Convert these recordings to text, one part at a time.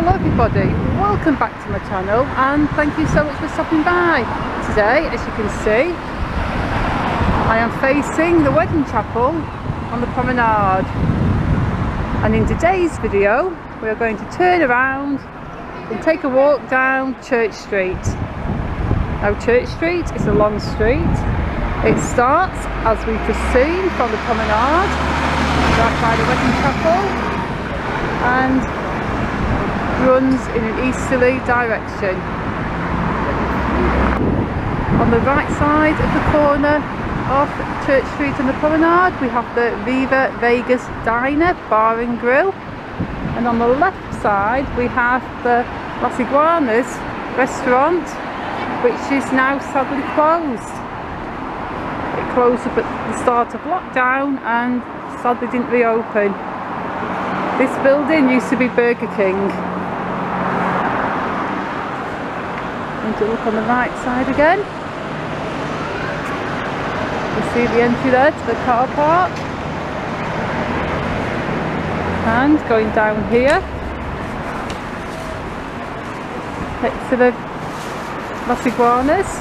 Hello everybody, welcome back to my channel and thank you so much for stopping by. Today, as you can see, I am facing the wedding chapel on the promenade, and in today's video we are going to turn around and take a walk down Church Street. Now Church Street is a long street. It starts, as we've just seen, from the promenade right by the wedding chapel and runs in an easterly direction. On the right side of the corner of Church Street and the promenade we have the Viva Vegas Diner Bar and Grill, and on the left side we have the Las Iguanas restaurant, which is now sadly closed. It closed up at the start of lockdown and sadly didn't reopen. This building used to be Burger King. To look on the right side again, you see the entry there to the car park, and going down here next to the Las Iguanas,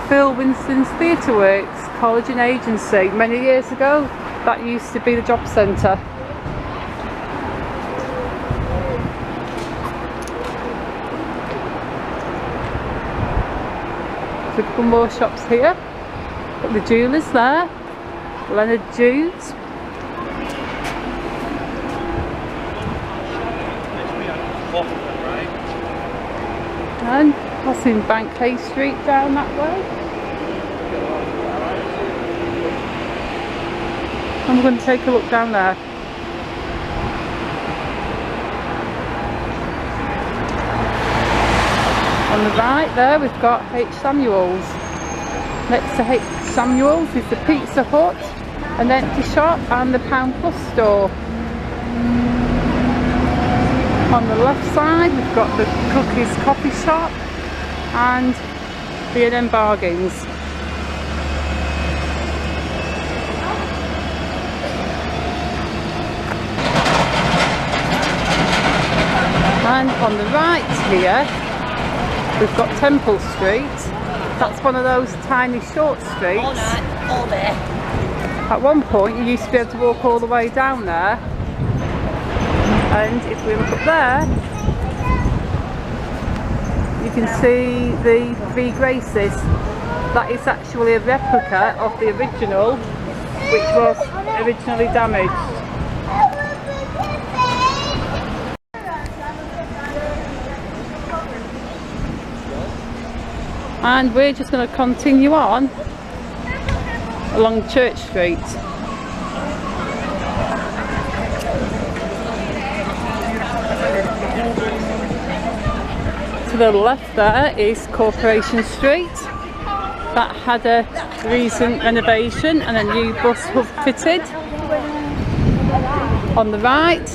Phil Winston's Theatre Works College and Agency. Many years ago that used to be the job centre. A couple more shops here. Got the jewellers there, Leonard Jews. And passing Bank Hay Street down that way. I'm going to take a look down there. On the right there we've got H. Samuel's. Next to H. Samuel's is the Pizza Hut, an empty shop, and the Pound Plus store. On the left side we've got the Cookies Coffee Shop and B&M Bargains. And on the right here we've got Temple Street. That's one of those tiny short streets. All night, all day. At one point you used to be able to walk all the way down there, and if we look up there you can see the Three Graces. That is actually a replica of the original, which was originally damaged. And we're just going to continue on along Church Street. To the left there is Corporation Street. That had a recent renovation and a new bus hub fitted. On the right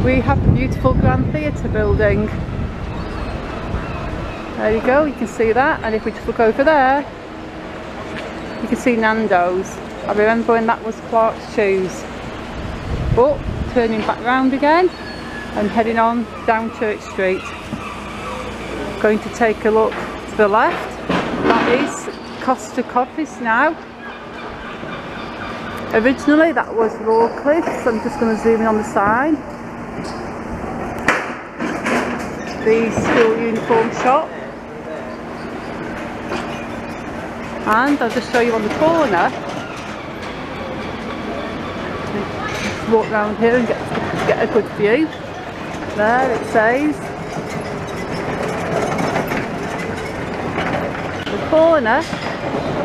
we have the beautiful Grand Theatre building. There you go, you can see that, and if we just look over there you can see Nando's. I remember when that was Clark's Shoes. But turning back round again and heading on down Church Street. Going to take a look to the left. That is Costa Coffees now. Originally that was Rawcliffe, so I'm just going to zoom in on the sign. The school uniform shop. And I'll just show you on the corner. Just walk around here and get a good view. There it says the corner,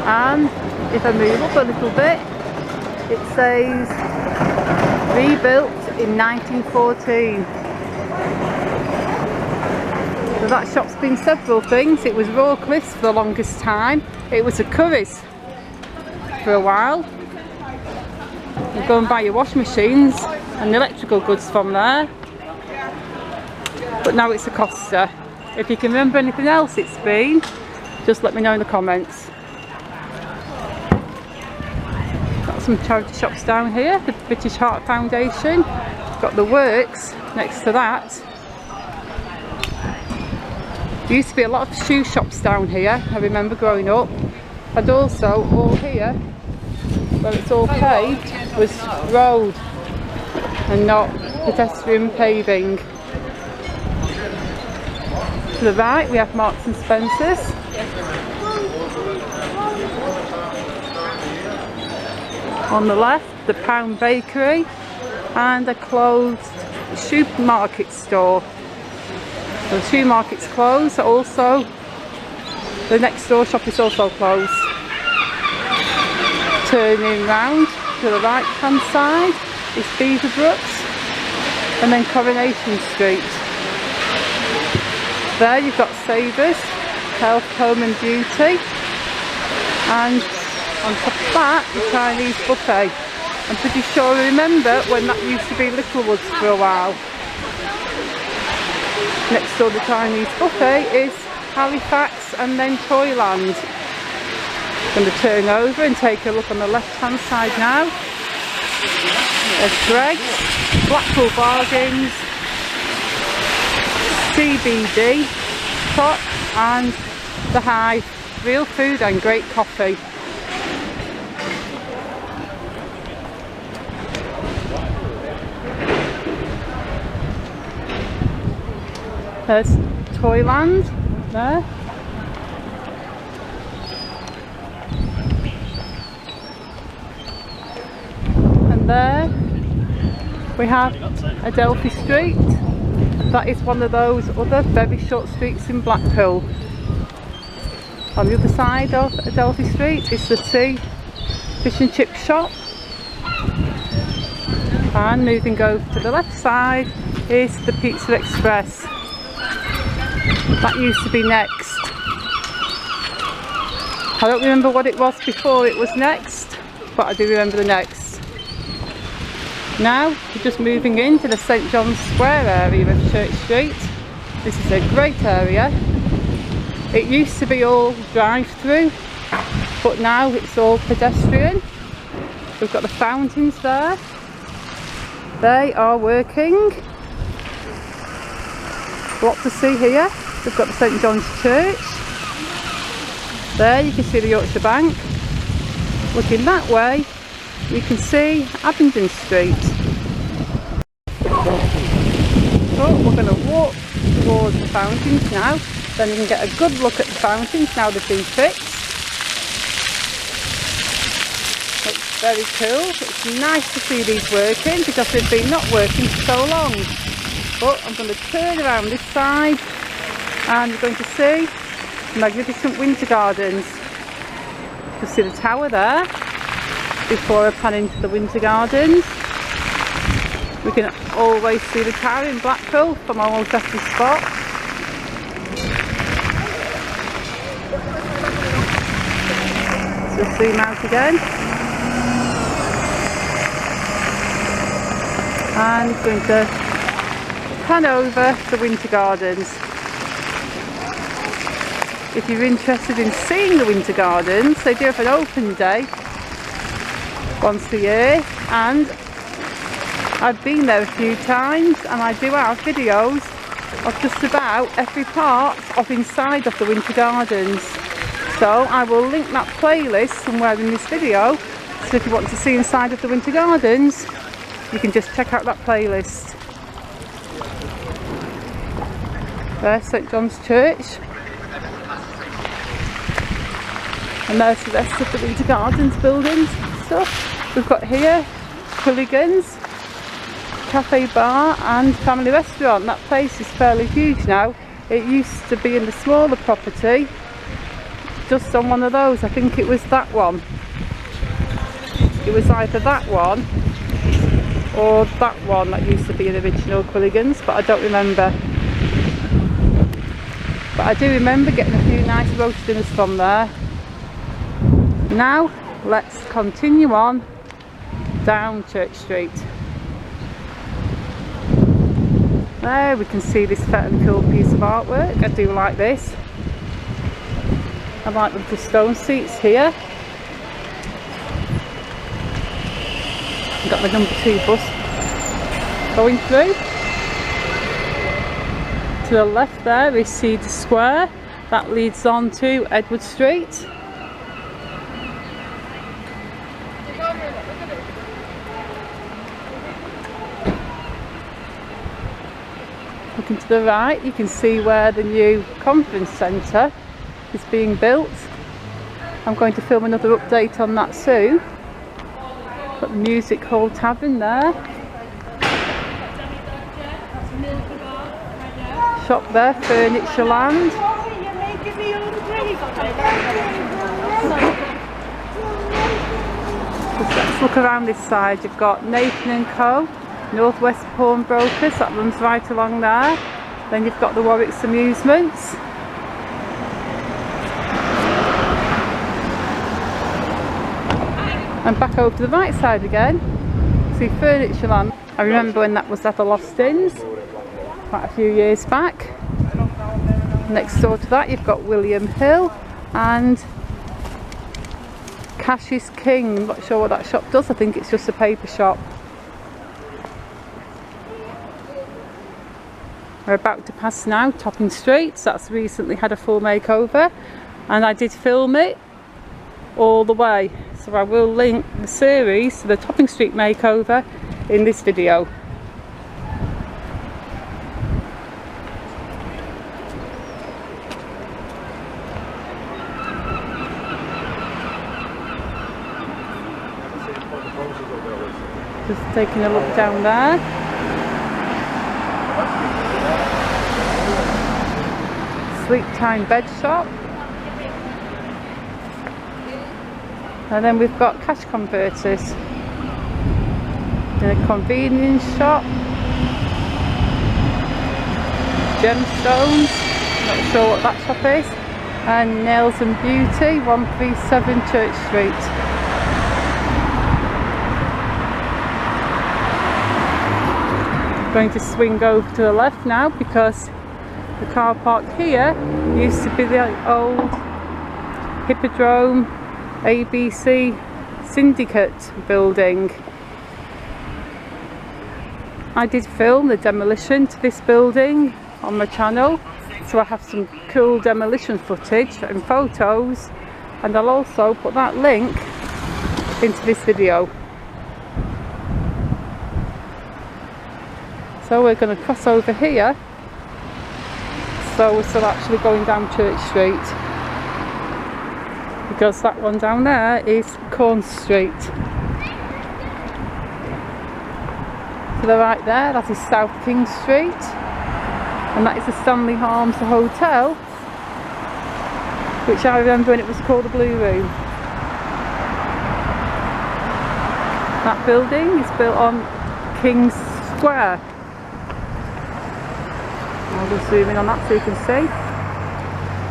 and if I move up a little bit it says rebuilt in 1914. So that shop's been several things. It was Rawcliffe's for the longest time. It was a Curry's for a while. You go and buy your washing machines and electrical goods from there. But now it's a Costa. If you can remember anything else it's been, just let me know in the comments. Got some charity shops down here, the British Heart Foundation, got the works next to that. There used to be a lot of shoe shops down here, I remember growing up. And also all here, where it's all paved, was road and not pedestrian paving. To the right we have Marks and Spencer's. On the left, the Pound Bakery and a closed supermarket store. So the supermarket's closed, also the next door shop is also closed. Turning round to the right hand side is Beaverbrooks and then Coronation Street. There you've got Savers, Health, Home and Beauty, and on top of that the Chinese buffet. I'm pretty sure I remember when that used to be Littlewoods for a while. Next door to the Chinese buffet is Halifax and then Toyland. I'm going to turn over and take a look on the left hand side now. There's Greggs, Blackpool Bargains, CBD, Top and The Hive. Real food and great coffee. There's Toyland there. And there we have Adelphi Street. That is one of those other very short streets in Blackpool. On the other side of Adelphi Street is the Sea Fish and Chip shop. And moving over to the left side is the Pizza Express. That used to be Next. I don't remember what it was before it was Next, but I do remember the Next. Now we're just moving into the St John's Square area of Church Street. This is a great area. It used to be all drive-through, but now it's all pedestrian. We've got the fountains there. They are working. A lot to see here. We've got the St John's Church. There you can see the Yorkshire Bank. Looking that way, you can see Abingdon Street. So we're going to walk towards the fountains now. Then you can get a good look at the fountains now they've been fixed. It's very cool. It's nice to see these working because they've been not working for so long. But I'm going to turn around this side and you're going to see magnificent winter gardens. You'll see the tower there before I pan into the winter gardens. We can always see the tower in Blackpool from almost every spot. So zoom out again. And going to pan over the winter gardens. If you're interested in seeing the winter gardens, they do have an open day once a year, and I've been there a few times, and I do have videos of just about every part of inside of the winter gardens. So I will link that playlist somewhere in this video, so if you want to see inside of the winter gardens, you can just check out that playlist. There's St John's Church. And there's the rest of the winter gardens buildings and stuff. We've got here Quilligan's Cafe Bar and Family Restaurant. That place is fairly huge now. It used to be in the smaller property, just on one of those. I think it was that one. It was either that one or that one that used to be an original Quilligan's, but I don't remember. But I do remember getting a few nice roast dinners from there. Now let's continue on down Church Street. There we can see this fairly cool piece of artwork. I do like this. I like the stone seats here. We've got the number 2 bus going through. To the left there is Cedar Square. That leads on to Edward Street. Looking to the right, you can see where the new conference centre is being built. I'm going to film another update on that soon. Got the Music Hall Tavern there. Shop there, Furnitureland. Let's look around this side. You've got Nathan & Co, Northwest Pawnbrokers, that runs right along there. Then you've got the Warwick's Amusements. And back over to the right side again, see Furnitureland. I remember when that was at the Lost Inns, quite a few years back. Next door to that you've got William Hill and Cash is King. I'm not sure what that shop does, I think it's just a paper shop. We're about to pass now Topping Street, so that's recently had a full makeover, and I did film it all the way, so I will link the series to the Topping Street makeover in this video. Just taking a look down there. Sleep Time Bed Shop. And then we've got cash converters. And a convenience shop. Gemstones, not sure what that shop is. And Nails and Beauty, 137 Church Street. Going to swing over to the left now because the car park here used to be the old Hippodrome ABC Syndicate building. I did film the demolition to this building on my channel, so I have some cool demolition footage and photos, and I'll also put that link into this video. So we're going to cross over here, so we're still actually going down Church Street, because that one down there is Corn Street. To the right there, that is South King Street, and that is the Stanley Harms Hotel, which I remember when it was called the Blue Room. That building is built on King's Square. I'll just zoom in on that so you can see.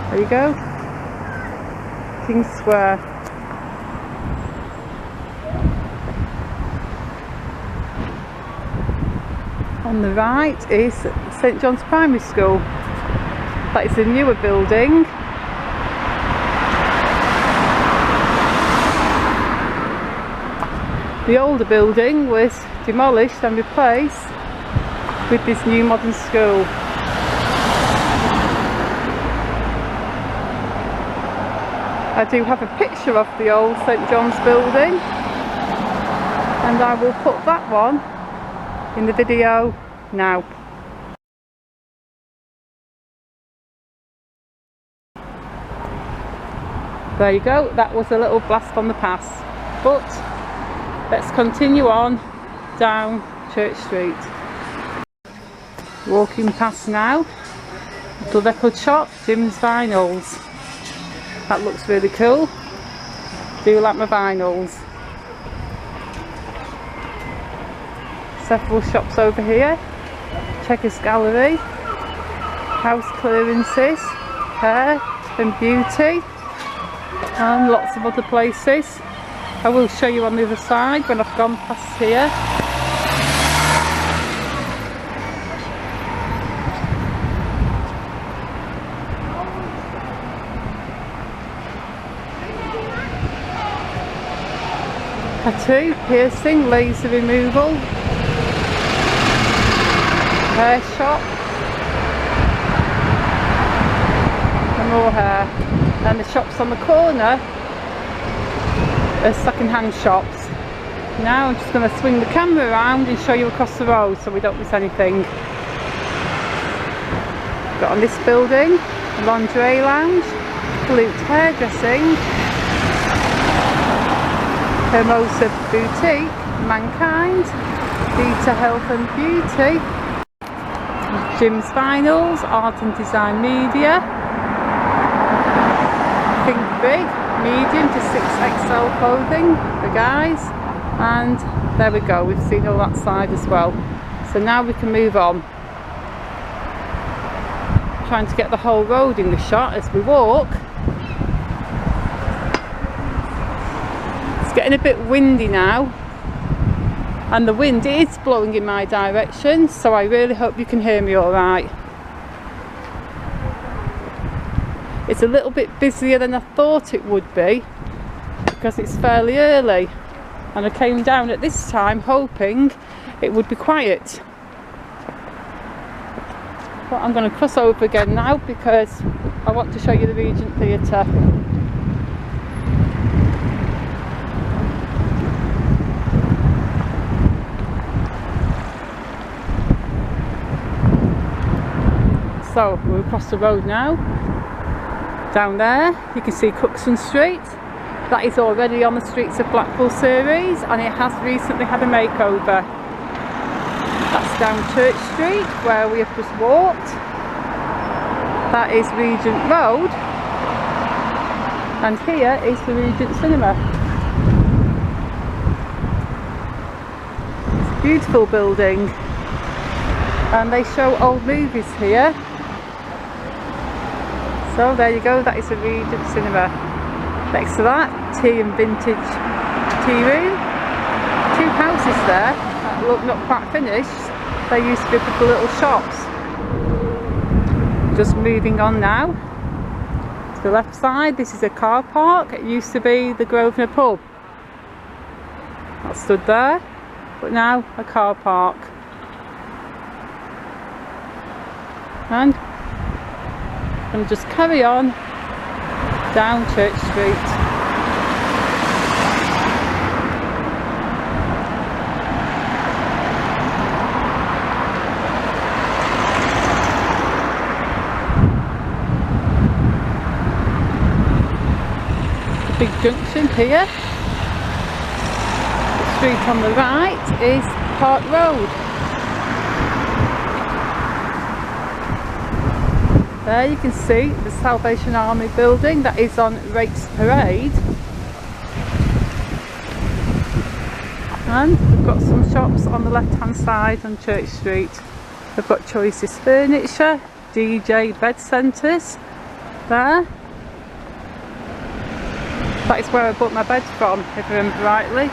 There you go. King Square. On the right is St John's Primary School. That is a newer building. The older building was demolished and replaced with this new modern school. I do have a picture of the old St John's building, and I will put that one in the video now. There you go, that was a little blast from the past. But let's continue on down Church Street. Walking past now the record shop, Jim's Vinyls. That looks really cool. Do like my vinyls. Several shops over here. Checkers Gallery, house clearances, hair and beauty, and lots of other places. I will show you on the other side when I've gone past here. Tattoo, piercing, laser removal. hair shop. And more hair. And the shops on the corner are second-hand shops. Now I'm just going to swing the camera around and show you across the road so we don't miss anything. Got on this building, a lingerie lounge, Flute hairdressing, Hermosa boutique, Mankind, Vita health and beauty, Jim's vinyls, art and design media, Think Big, medium to 6XL clothing for guys, and there we go, we've seen all that side as well. So now we can move on. Trying to get the whole road in the shot as we walk. It's getting a bit windy now, and the wind is blowing in my direction, so I really hope you can hear me all right. It's a little bit busier than I thought it would be because it's fairly early, and I came down at this time hoping it would be quiet. But I'm going to cross over again now because I want to show you the Regent Theatre. So we're across the road now. Down there you can see Cookson Street. That is already on the Streets of Blackpool series, and it has recently had a makeover. That's down Church Street where we have just walked. That is Regent Road, and here is the Regent Cinema. It's a beautiful building, and they show old movies here. So there you go, that is the Regent Cinema. Next to that, tea and vintage tea room. Two houses there that look not quite finished. They used to be a couple little shops. Just moving on now to the left side, this is a car park. It used to be the Grosvenor pub. That stood there, but now a car park. And I'm going to just carry on down Church Street. The big junction here. The street on the right is Park Road. There you can see the Salvation Army building that is on Rake's Parade, and we've got some shops on the left hand side on Church Street. We've got Choices Furniture, DJ Bed Centres there. That is where I bought my bed from, if I remember rightly.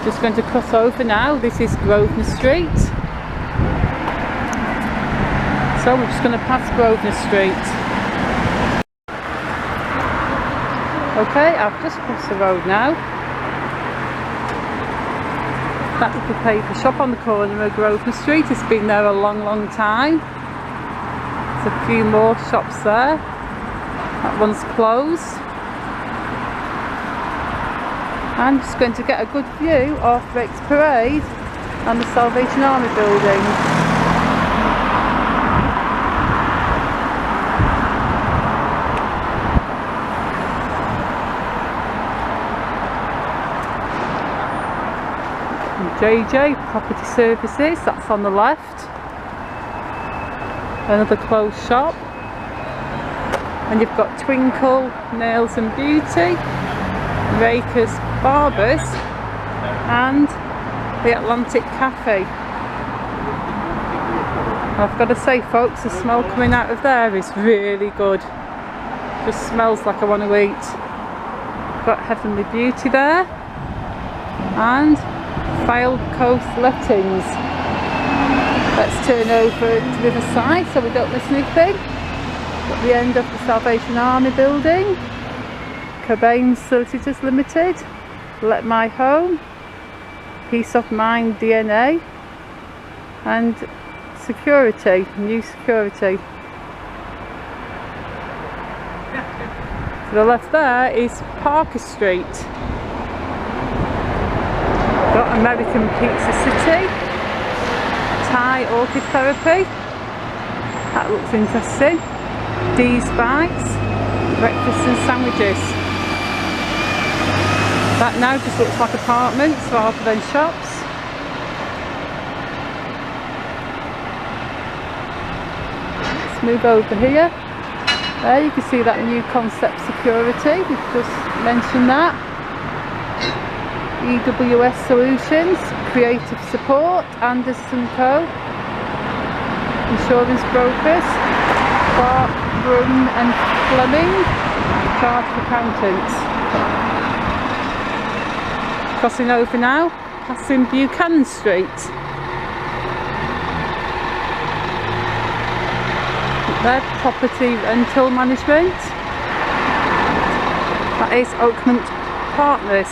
Just going to cross over now. This is Grosvenor Street. So we're just going to pass Grosvenor Street. Okay, I've just crossed the road now. That little paper shop on the corner of Grosvenor Street has been there a long time. There's a few more shops there. That one's closed. I'm just going to get a good view of Rake's Parade and the Salvation Army building. And JJ Property Services, that's on the left. Another closed shop. And you've got Twinkle Nails and Beauty, Raker's Barbers, and the Atlantic Cafe. I've got to say folks, the smell coming out of there is really good. Just smells like I want to eat. Got Heavenly Beauty there, and Failed Coast Lettings. Let's turn over to the other side so we don't miss anything. At the end of the Salvation Army building, Cobain Solicitors Limited, Let My Home, Peace of Mind DNA, and Security, New Security. To the left there is Parker Street. Got American Pizza City, Thai Orchid Therapy, that looks interesting. Dee's Bites, breakfast and sandwiches. That now just looks like apartments rather than shops. Let's move over here. There you can see that new concept security, we've just mentioned that. EWS Solutions, Creative Support, Anderson Co, Insurance Brokers, Clark, Broom and Fleming, Chartered Accountants. Crossing over now, passing Buchanan Street. There, Property Rental Management. That is Oakmont Partners.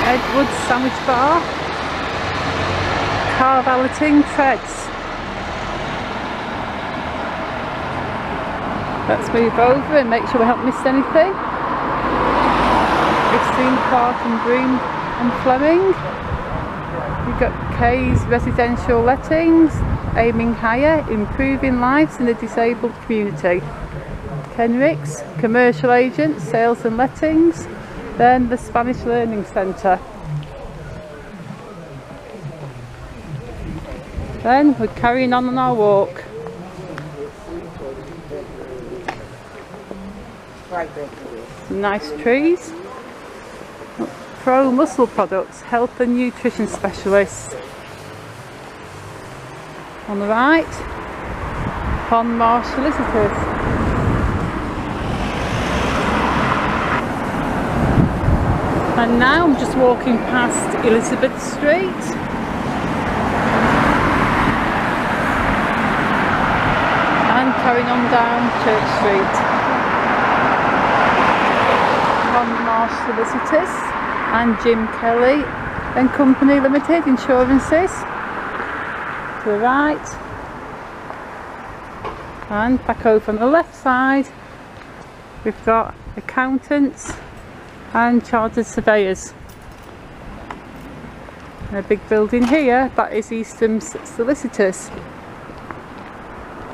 Edward Sandwich Bar, Car Valeting Treads. Let's move over and make sure we haven't missed anything. Christine Clark and Broom and Fleming. We've got Kay's Residential Lettings, aiming higher, improving lives in the disabled community. Kenricks, Commercial Agent, Sales and Lettings. Then the Spanish Learning Centre. Then we're carrying on our walk. Some nice trees. Pro Muscle Products, Health and Nutrition Specialists. On the right, Pond Marsh Solicitors. And now I'm just walking past Elizabeth Street. And carrying on down Church Street. Pond Marsh Solicitors and Jim Kelly and Company Limited Insurances. To the right. And back over on the left side, we've got accountants and chartered surveyors. And a big building here, that is Easton's Solicitors.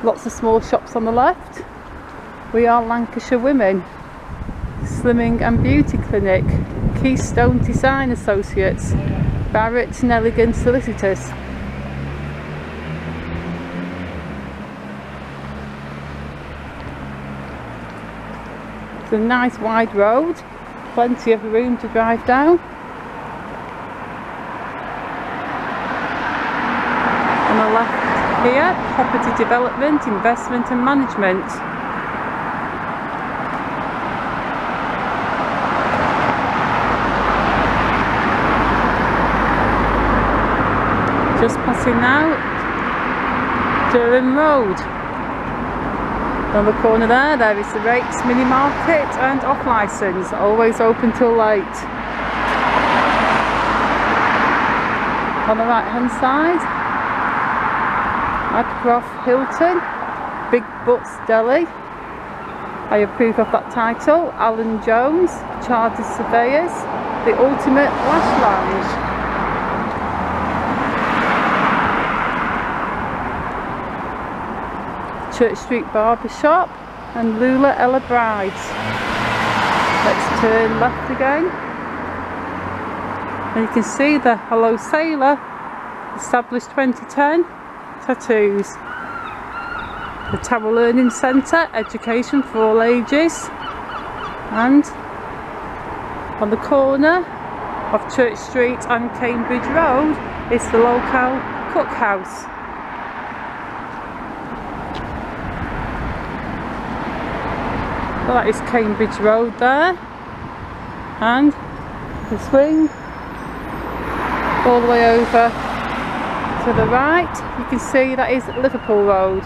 Lots of small shops on the left. We are Lancashire Women, Slimming and Beauty Clinic, Keystone Design Associates, Barrett & Elligan Solicitors. It's a nice wide road. Plenty of room to drive down. On the left here, property development, investment and management. Just passing now, Durham Road. On the corner there is the Rakes Mini Market and off licence, always open till late. On the right hand side, Adcroft Hilton, Big Butts Deli. I approve of that title. Alan Jones, Chartered Surveyors, The Ultimate Lash Lounge. Church Street Barbershop and Lula Ella Brides. Let's turn left again. And you can see the Hello Sailor, established 2010, tattoos. The Tower Learning Centre, education for all ages. And on the corner of Church Street and Cambridge Road is the local cookhouse. Well, that is Cambridge Road there. and the swing all the way over to the right. You can see that is Liverpool Road.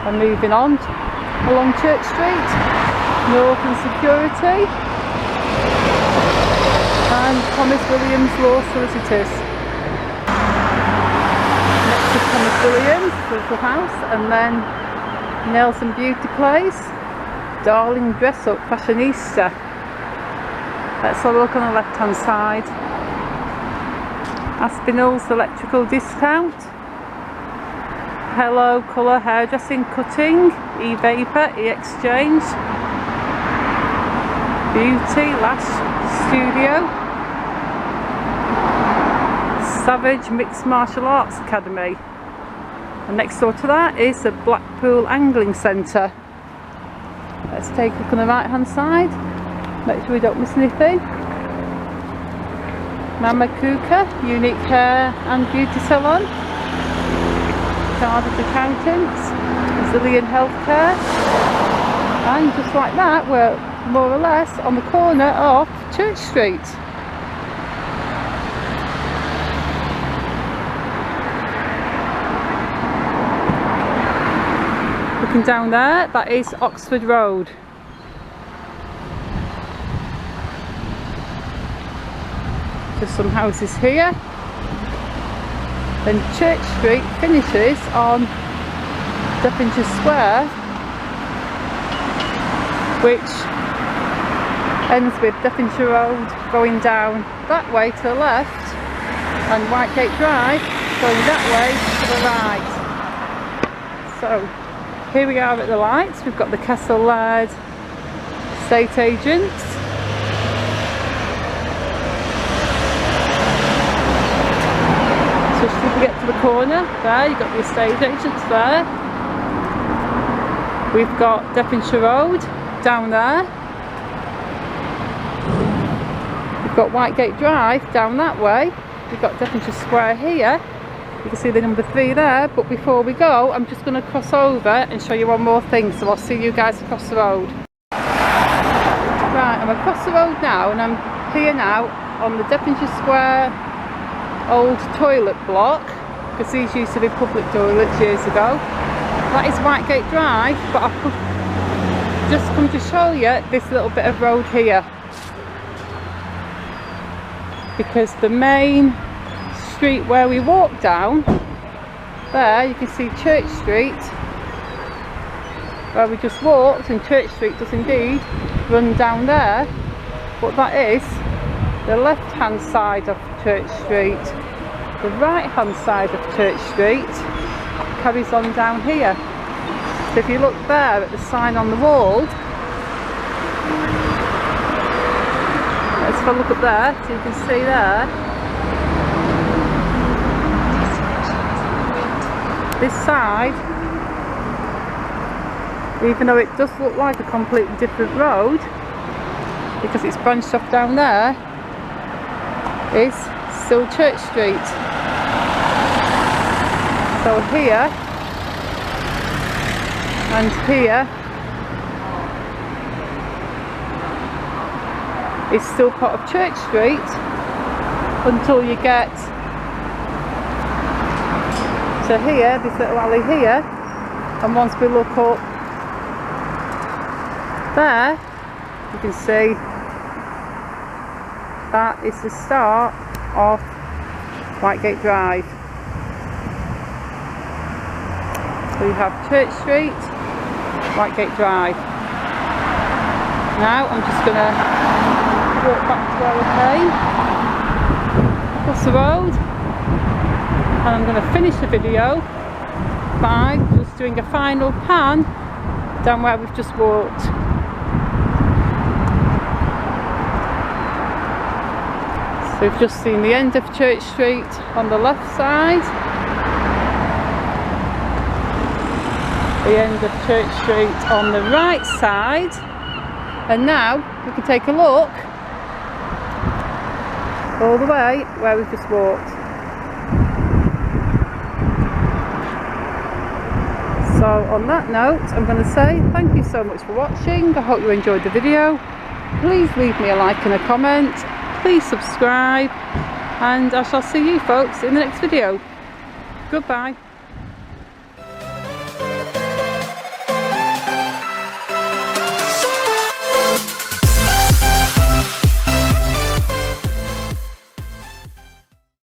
And moving on along Church Street, Northern Security and Thomas Williams Law Solicitors. Next to Thomas Williams, Little House, and then Nelson Beauty Place, Darling Dress Up Fashionista. Let's have a look on the left hand side. Aspinall's Electrical Discount, Hello Colour Hairdressing Cutting, E-Vapor, E-Exchange, Beauty Lash Studio, Savage Mixed Martial Arts Academy, and next door to that is the Blackpool Angling Centre. Let's take a look on the right hand side, make sure we don't miss anything. Mama Kuka, Unique Hair and Beauty Salon, Chartered Accountants, Zillion Healthcare, and just like that we're more or less on the corner of Church Street. Looking down there, that is Oxford Road. Just some houses here. Then Church Street finishes on Devonshire Square, which ends with Devonshire Road going down that way to the left and Whitegate Drive going that way to the right. So here we are at the lights. We've got the Castle Laird estate agents. Just as we get to the corner there, you've got the estate agents there. We've got Devonshire Road down there. We've got Whitegate Drive down that way. We've got Devonshire Square here. You can see the number 3 there, but before we go, I'm just going to cross over and show you one more thing, so I'll see you guys across the road. Right, I'm across the road now, and I'm here now on the Devonshire Square old toilet block, because these used to be public toilets years ago. That is Whitegate Drive, but I've just come to show you this little bit of road here, because the main street where we walk down there, you can see Church Street where we just walked, and Church Street does indeed run down there, but that is the left hand side of Church Street. The right hand side of Church Street carries on down here. So if you look there at the sign on the wall, let's have a look up there so you can see there. This side, even though it does look like a completely different road because it's branched off down there, is still Church Street. So here and here is still part of Church Street until you get to here, this little alley here, and once we look up there, you can see that is the start of Whitegate Drive. So you have Church Street, Whitegate Drive. Now I'm just going to walk back to where I came, across the road, and I'm going to finish the video by just doing a final pan down where we've just walked. So we've just seen the end of Church Street on the left side, the end of Church Street on the right side, and now we can take a look all the way where we've just walked. So on that note, I'm going to say thank you so much for watching. I hope you enjoyed the video. please leave me a like and a comment, please subscribe, and I shall see you folks in the next video. Goodbye.